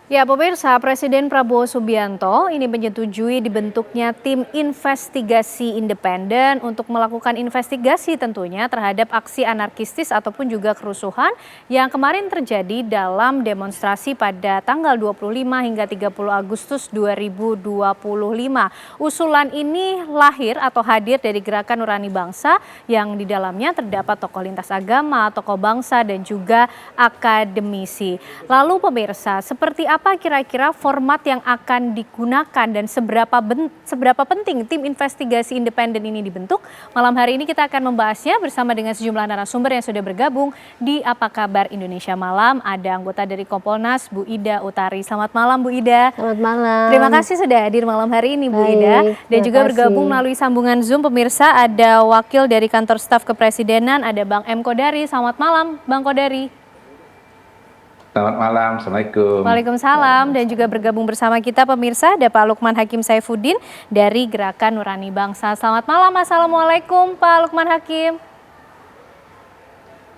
Ya, pemirsa, Presiden Prabowo Subianto ini menyetujui dibentuknya tim investigasi independen untuk melakukan investigasi tentunya terhadap aksi anarkistis ataupun juga kerusuhan yang kemarin terjadi dalam demonstrasi pada tanggal 25 hingga 30 Agustus 2025. Usulan ini lahir atau hadir dari Gerakan Nurani Bangsa yang di dalamnya terdapat tokoh lintas agama, tokoh bangsa dan juga akademisi. Lalu pemirsa, seperti apa kira-kira format yang akan digunakan dan seberapa penting tim investigasi independen ini dibentuk? Malam hari ini kita akan membahasnya bersama dengan sejumlah narasumber yang sudah bergabung di Apa Kabar Indonesia Malam. Ada anggota dari Kompolnas, Bu Ida Utari. Selamat malam, Bu Ida. Selamat malam. Terima kasih sudah hadir malam hari ini, Bu Baik, Ida. Dan juga kasih. bergabung melalui sambungan Zoom, pemirsa, ada wakil dari Kantor Staf Kepresidenan, ada Bang M. Kodari. Selamat malam, Bang Kodari. Selamat malam, Assalamualaikum. Waalaikumsalam. Dan juga bergabung bersama kita pemirsa ada Pak Lukman Hakim Saifuddin dari Gerakan Nurani Bangsa. Selamat malam, Assalamualaikum Pak Lukman Hakim.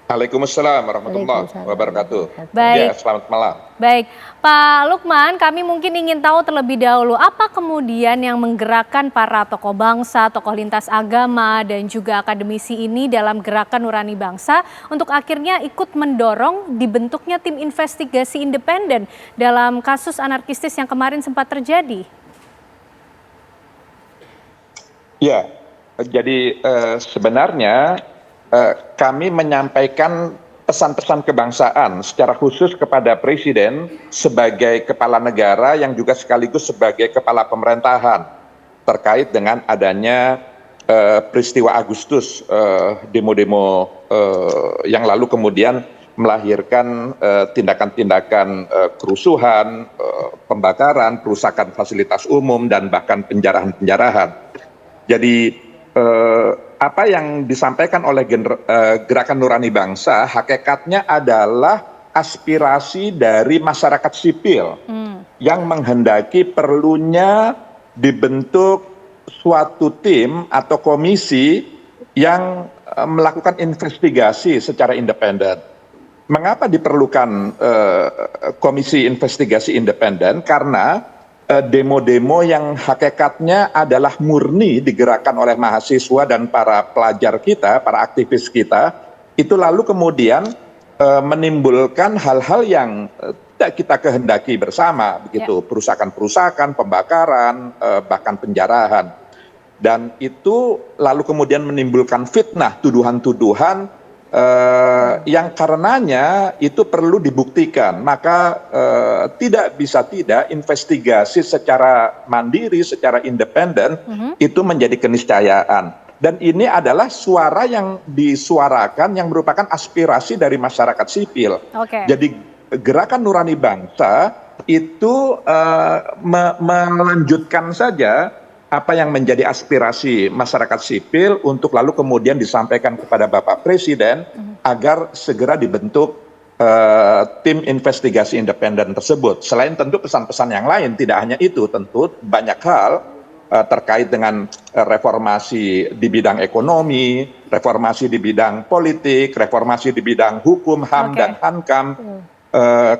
Waalaikumsalam warahmatullahi wabarakatuh. Baik. Ya, selamat malam. Baik, Pak Lukman, kami mungkin ingin tahu terlebih dahulu apa kemudian yang menggerakkan para tokoh bangsa, tokoh lintas agama dan juga akademisi ini dalam Gerakan Nurani Bangsa untuk akhirnya ikut mendorong dibentuknya tim investigasi independen dalam kasus anarkistis yang kemarin sempat terjadi. Ya, jadi sebenarnya kami menyampaikan pesan-pesan kebangsaan secara khusus kepada Presiden sebagai kepala negara yang juga sekaligus sebagai kepala pemerintahan terkait dengan adanya peristiwa Agustus, demo-demo yang lalu kemudian melahirkan tindakan-tindakan kerusuhan, pembakaran, perusakan fasilitas umum, dan bahkan penjarahan-penjarahan. Jadi apa yang disampaikan oleh Gerakan Nurani Bangsa hakikatnya adalah aspirasi dari masyarakat sipil yang menghendaki perlunya dibentuk suatu tim atau komisi yang melakukan investigasi secara independen. Mengapa diperlukan komisi investigasi independen? Karena demo-demo yang hakikatnya adalah murni digerakkan oleh mahasiswa dan para pelajar kita, para aktivis kita, itu lalu kemudian menimbulkan hal-hal yang tidak kita kehendaki bersama, begitu, perusakan-perusakan, pembakaran, bahkan penjarahan. Dan itu lalu kemudian menimbulkan fitnah, tuduhan-tuduhan yang karenanya itu perlu dibuktikan. Maka tidak bisa tidak investigasi secara mandiri, secara independen itu menjadi keniscayaan. Dan ini adalah suara yang disuarakan yang merupakan aspirasi dari masyarakat sipil. Jadi Gerakan Nurani Bangsa itu melanjutkan saja apa yang menjadi aspirasi masyarakat sipil untuk lalu kemudian disampaikan kepada Bapak Presiden agar segera dibentuk tim investigasi independen tersebut. Selain tentu pesan-pesan yang lain, tidak hanya itu, tentu banyak hal terkait dengan reformasi di bidang ekonomi, reformasi di bidang politik, reformasi di bidang hukum, HAM dan Hankam.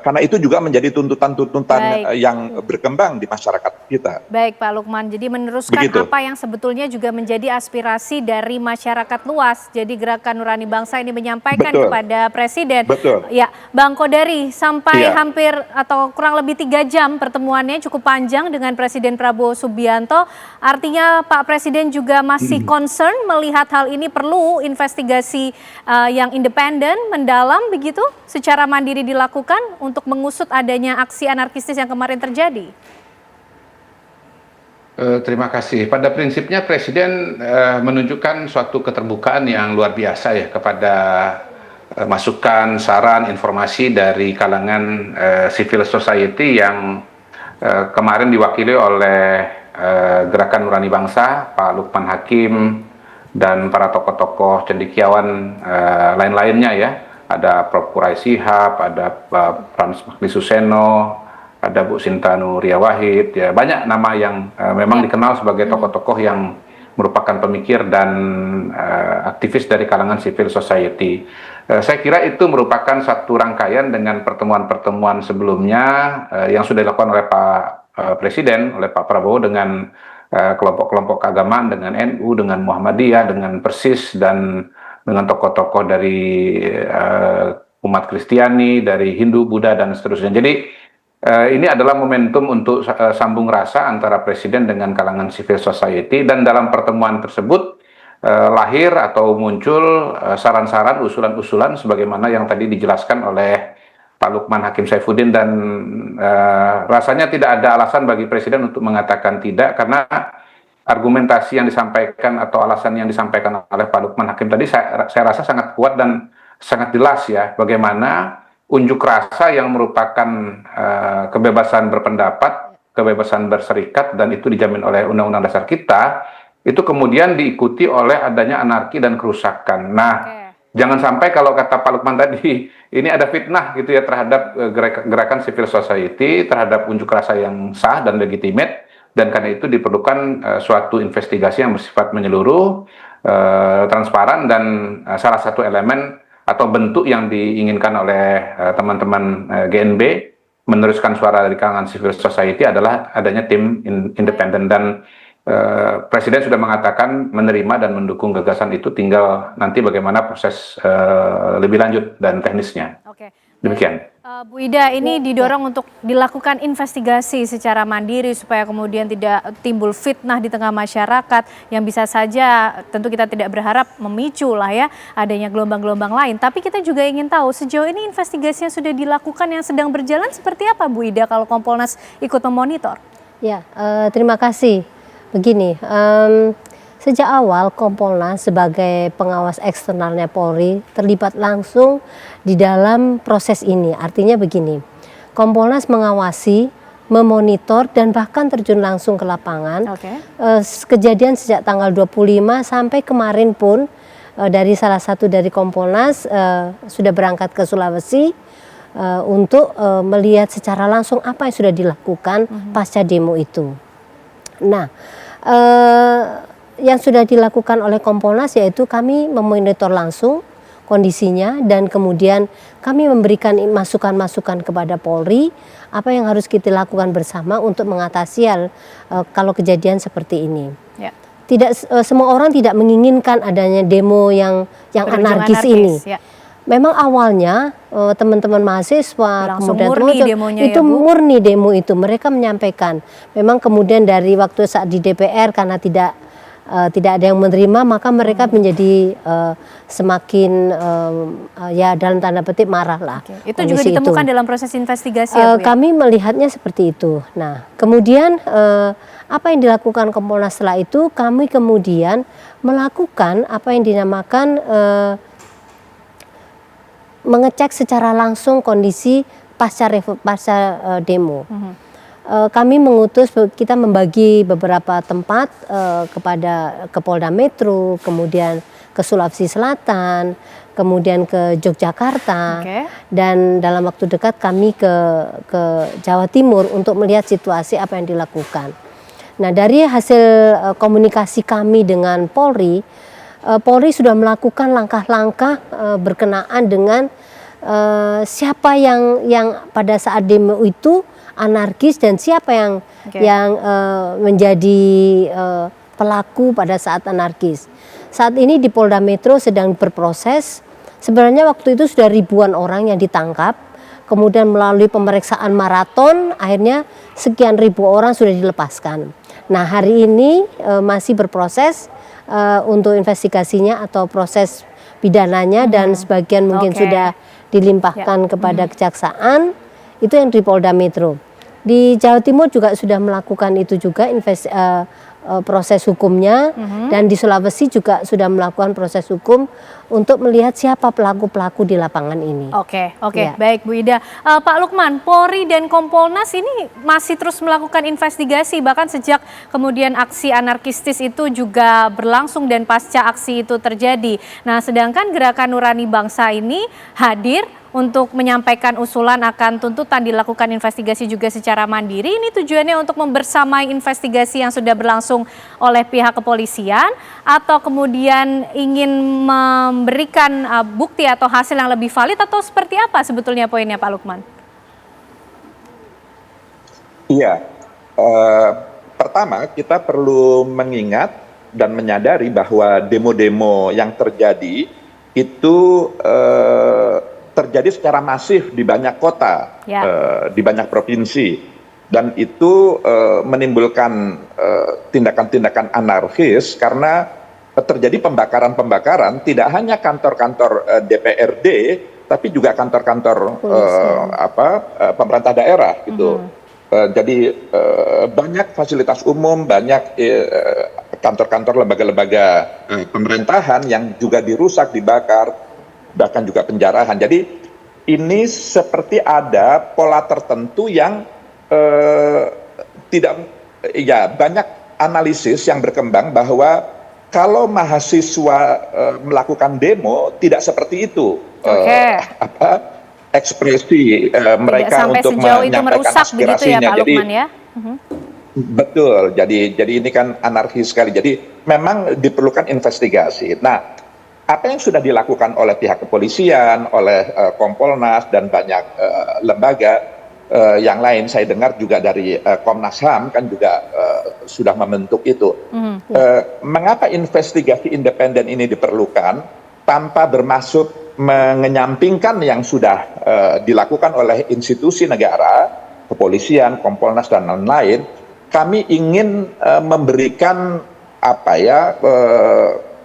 Karena itu juga menjadi tuntutan-tuntutan yang berkembang di masyarakat kita. Baik Pak Lukman, jadi meneruskan apa yang sebetulnya juga menjadi aspirasi dari masyarakat luas. Jadi Gerakan Nurani Bangsa ini menyampaikan kepada Presiden. Ya, Bang Kodari, sampai hampir atau kurang lebih 3 jam pertemuannya cukup panjang dengan Presiden Prabowo Subianto. Artinya Pak Presiden juga masih concern melihat hal ini perlu investigasi yang independen, mendalam begitu, secara mandiri dilakukan untuk mengusut adanya aksi anarkistis yang kemarin terjadi? Terima kasih. Pada prinsipnya Presiden menunjukkan suatu keterbukaan yang luar biasa ya kepada masukan, saran, informasi dari kalangan civil society yang kemarin diwakili oleh Gerakan Nurani Bangsa, Pak Lukman Hakim, dan para tokoh-tokoh cendekiawan lain-lainnya ya. Ada Prof. Qurai Shihab, ada Pak Frans Magdi Suseno, ada Bu Sinta Nuria Wahid, ya banyak nama yang memang dikenal sebagai tokoh-tokoh yang merupakan pemikir dan aktivis dari kalangan civil society. Saya kira itu merupakan satu rangkaian dengan pertemuan-pertemuan sebelumnya yang sudah dilakukan oleh Pak Presiden, oleh Pak Prabowo dengan kelompok-kelompok keagamaan, dengan NU, dengan Muhammadiyah, dengan Persis, dan dengan tokoh-tokoh dari umat Kristiani, dari Hindu, Buddha, dan seterusnya. Jadi ini adalah momentum untuk sambung rasa antara Presiden dengan kalangan civil society, dan dalam pertemuan tersebut lahir atau muncul saran-saran, usulan-usulan sebagaimana yang tadi dijelaskan oleh Pak Lukman Hakim Saifuddin, dan rasanya tidak ada alasan bagi Presiden untuk mengatakan tidak, karena argumentasi yang disampaikan atau alasan yang disampaikan oleh Pak Lukman Hakim tadi saya rasa sangat kuat dan sangat jelas ya, bagaimana unjuk rasa yang merupakan kebebasan berpendapat, kebebasan berserikat, dan itu dijamin oleh Undang-Undang Dasar kita, itu kemudian diikuti oleh adanya anarki dan kerusakan. Nah, jangan sampai kalau kata Pak Lukman tadi, ini ada fitnah gitu ya terhadap gerakan civil society, terhadap unjuk rasa yang sah dan legitimate, dan karena itu diperlukan suatu investigasi yang bersifat menyeluruh, transparan, dan salah satu elemen atau bentuk yang diinginkan oleh teman-teman GNB meneruskan suara dari kalangan civil society adalah adanya tim independen, dan Presiden sudah mengatakan menerima dan mendukung gagasan itu, tinggal nanti bagaimana proses lebih lanjut dan teknisnya. Oke. Demikian. Bu Ida, ini didorong untuk dilakukan investigasi secara mandiri supaya kemudian tidak timbul fitnah di tengah masyarakat yang bisa saja, tentu kita tidak berharap memicu lah ya adanya gelombang-gelombang lain. Tapi kita juga ingin tahu sejauh ini investigasi yang sudah dilakukan yang sedang berjalan seperti apa Bu Ida kalau Kompolnas ikut memonitor? Ya, terima kasih. Begini, sejak awal Kompolnas sebagai pengawas eksternalnya Polri terlibat langsung di dalam proses ini. Artinya begini, Kompolnas mengawasi, memonitor, dan bahkan terjun langsung ke lapangan. Kejadian sejak tanggal 25 sampai kemarin pun dari salah satu dari Kompolnas sudah berangkat ke Sulawesi untuk melihat secara langsung apa yang sudah dilakukan pasca demo itu. Nah, yang sudah dilakukan oleh Kompolnas yaitu kami memonitor langsung kondisinya, dan kemudian kami memberikan masukan-masukan kepada Polri apa yang harus kita lakukan bersama untuk mengatasi hal kalau kejadian seperti ini. Ya. Tidak semua orang tidak menginginkan adanya demo yang anarkis ini. Ya. Memang awalnya teman-teman mahasiswa, kemudian itu ya, murni demo itu, mereka menyampaikan. Memang kemudian dari waktu saat di DPR karena tidak ada yang menerima, maka mereka menjadi semakin ya dalam tanda petik marah lah. Itu juga ditemukan dalam proses investigasi ya, Bu, ya? Kami melihatnya seperti itu. Nah, kemudian apa yang dilakukan Kompolnas setelah itu, kami kemudian melakukan apa yang dinamakan mengecek secara langsung kondisi pasca demo. Kami mengutus, kita membagi beberapa tempat ke Polda Metro, kemudian ke Sulawesi Selatan, kemudian ke Yogyakarta, dan dalam waktu dekat kami ke Jawa Timur untuk melihat situasi apa yang dilakukan. Nah, dari hasil komunikasi kami dengan Polri, Polri sudah melakukan langkah-langkah berkenaan dengan siapa yang pada saat demo itu anarkis dan siapa yang menjadi pelaku pada saat anarkis. Saat ini di Polda Metro sedang berproses. Sebenarnya waktu itu sudah ribuan orang yang ditangkap, kemudian melalui pemeriksaan maraton akhirnya sekian ribu orang sudah dilepaskan. Nah, hari ini masih berproses untuk investigasinya atau proses pidananya, dan sebagian mungkin sudah dilimpahkan kepada kejaksaan. Itu yang di Polda Metro. Di Jawa Timur juga sudah melakukan itu juga proses hukumnya, dan di Sulawesi juga sudah melakukan proses hukum untuk melihat siapa pelaku-pelaku di lapangan ini. Oke, ya. Baik Bu Ida. Pak Lukman, Polri dan Kompolnas ini masih terus melakukan investigasi, bahkan sejak kemudian aksi anarkistis itu juga berlangsung dan pasca aksi itu terjadi. Nah, sedangkan Gerakan Nurani Bangsa ini hadir untuk menyampaikan usulan akan tuntutan dilakukan investigasi juga secara mandiri. Ini tujuannya untuk membersamai investigasi yang sudah berlangsung oleh pihak kepolisian atau kemudian ingin memberikan bukti atau hasil yang lebih valid atau seperti apa sebetulnya poinnya Pak Lukman? Iya, pertama kita perlu mengingat dan menyadari bahwa demo-demo yang terjadi itu terjadi secara masif di banyak kota, di banyak provinsi, dan itu menimbulkan tindakan-tindakan anarkis karena terjadi pembakaran-pembakaran tidak hanya kantor-kantor DPRD, tapi juga kantor-kantor pemerintah daerah gitu. Jadi banyak fasilitas umum, banyak kantor-kantor lembaga-lembaga pemerintahan yang juga dirusak, dibakar, bahkan juga penjarahan. Jadi ini seperti ada pola tertentu yang tidak, ya banyak analisis yang berkembang bahwa kalau mahasiswa melakukan demo tidak seperti itu. Ekspresi mereka untuk menyampaikan aspirasinya. Jadi betul. Jadi ini kan anarkis sekali. Jadi memang diperlukan investigasi. Nah, apa yang sudah dilakukan oleh pihak kepolisian, oleh Kompolnas dan banyak lembaga yang lain, saya dengar juga dari Komnas HAM kan juga sudah membentuk itu. Mengapa investigasi independen ini diperlukan tanpa bermaksud menyampingkan yang sudah dilakukan oleh institusi negara, kepolisian, Kompolnas dan lain-lain. Kami ingin memberikan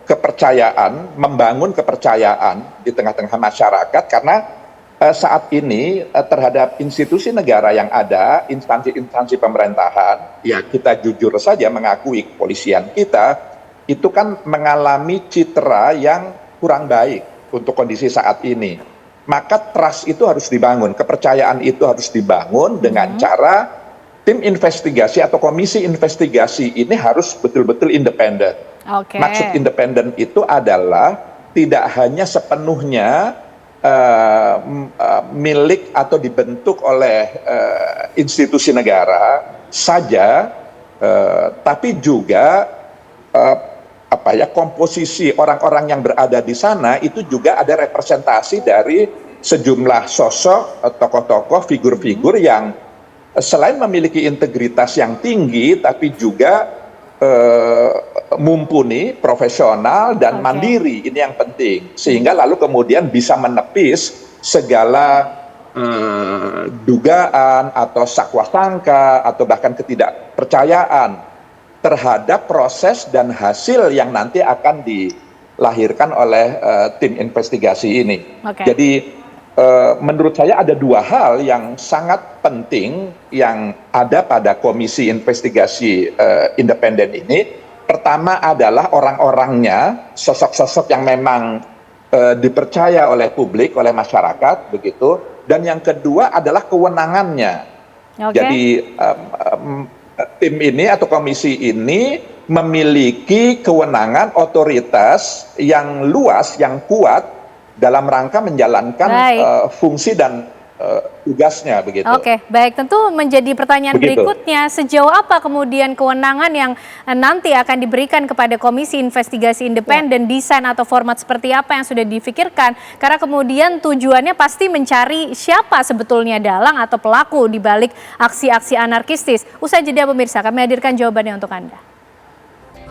kepercayaan, membangun kepercayaan di tengah-tengah masyarakat karena saat ini terhadap institusi negara yang ada, instansi-instansi pemerintahan, ya kita jujur saja mengakui kepolisian kita itu kan mengalami citra yang kurang baik untuk kondisi saat ini. Maka trust itu harus dibangun, kepercayaan itu harus dibangun dengan cara tim investigasi atau komisi investigasi ini harus betul-betul independen. Maksud independen itu adalah tidak hanya sepenuhnya milik atau dibentuk oleh institusi negara saja, tapi juga komposisi orang-orang yang berada di sana itu juga ada representasi dari sejumlah sosok, tokoh-tokoh, figur-figur yang selain memiliki integritas yang tinggi, tapi juga mumpuni, profesional, dan mandiri. Ini yang penting. Sehingga lalu kemudian bisa menepis segala dugaan atau sakwasangka atau bahkan ketidakpercayaan terhadap proses dan hasil yang nanti akan dilahirkan oleh tim investigasi ini. Jadi menurut saya ada dua hal yang sangat penting yang ada pada komisi investigasi independen ini. Pertama adalah orang-orangnya, sosok-sosok yang memang dipercaya oleh publik, oleh masyarakat, begitu. Dan yang kedua adalah kewenangannya. Jadi tim ini atau komisi ini memiliki kewenangan otoritas yang luas, yang kuat dalam rangka menjalankan fungsi dan tugasnya begitu. Baik, tentu menjadi pertanyaan berikutnya, sejauh apa kemudian kewenangan yang nanti akan diberikan kepada komisi investigasi independen, desain atau format seperti apa yang sudah difikirkan, karena kemudian tujuannya pasti mencari siapa sebetulnya dalang atau pelaku di balik aksi-aksi anarkistis. Usai jeda pemirsa, kami hadirkan jawabannya untuk Anda.